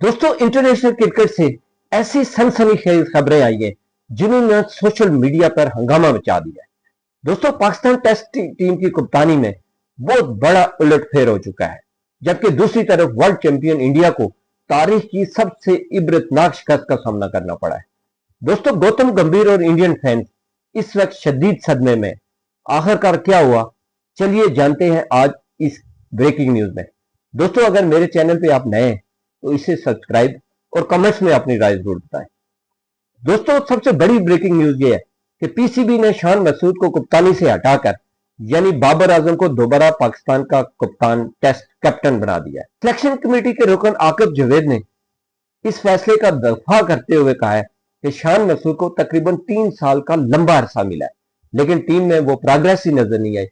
दोस्तों, international cricket से ऐसी सनसनीखेज खबरें आई हैं जिन्होंने सोशल मीडिया पर हंगामा मचा दिया है। दोस्तों, पाकिस्तान टेस्ट टीम की कप्तानी में बहुत बड़ा उलटफेर हो चुका है, जबकि दूसरी तरफ वर्ल्ड चैंपियन इंडिया को तारीख की सबसे इबरतनाक शिकस्त का सामना करना पड़ा है। दोस्तों, गौतम गंभीर और इंडियन फैंस इस वक्त शदीद सदमे में। आखिरकार क्या हुआ, चलिए जानते हैं आज इस ब्रेकिंग न्यूज में। दोस्तों, अगर मेरे चैनल पे आप नए हैं तो इसे सब्सक्राइब और कमेंट्स में अपनी राय जरूर बताएं। दोस्तों, सबसे बड़ी ब्रेकिंग न्यूज ये है कि पीसीबी ने शान मसूद को कप्तानी से हटाकर यानी बाबर आजम को दोबारा पाकिस्तान का कप्तान टेस्ट कैप्टन बना दिया है। सिलेक्शन कमेटी के रुकन आकिब जावेद ने इस फैसले का दफा करते हुए कहा है कि शान मसूद को तकरीबन 3 साल का लंबा अरसा मिला है, लेकिन टीम में वो प्रोग्रेस ही नजर नहीं आई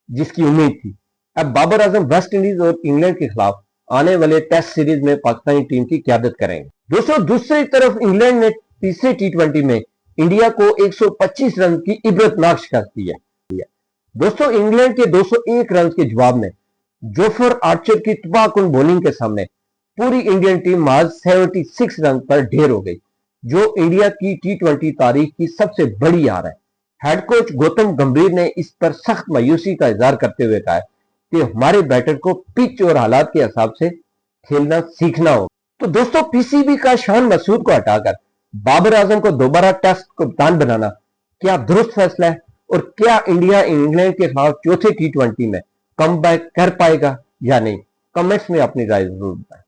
जिसकी उम्मीद थी। अब बाबर आजम वेस्ट इंडीज और इंग्लैंड के खिलाफ आने वाले टेस्ट सीरीज में पाकिस्तानी टीम की क्यादत करेंगे। दोस्तों, दूसरी तरफ इंग्लैंड ने तीसरे टी20 में इंडिया को 125 रन की इबरतनाक शिकस्त दी है। दोस्तों, इंग्लैंड के 201 रन के जवाब में जोफर आर्चर की तबाहकुन बॉलिंग के सामने पूरी इंडियन टीम महज 76 रन पर ढेर हो गई, जो इंडिया की टी20 तारीख की सबसे बड़ी हार है। हेड कोच गौतम गंभीर ने इस पर सख्त मायूसी का इजहार करते हुए कहा कि हमारे बैटर को पिच और हालात के हिसाब से खेलना सीखना हो। तो दोस्तों, पीसीबी का शान मसूद को हटाकर बाबर आजम को दोबारा टेस्ट कप्तान बनाना क्या दुरुस्त फैसला है, और क्या इंडिया इंग्लैंड के खिलाफ चौथे टी20 में कमबैक कर पाएगा या नहीं? कमेंट्स में अपनी राय जरूर बताएं।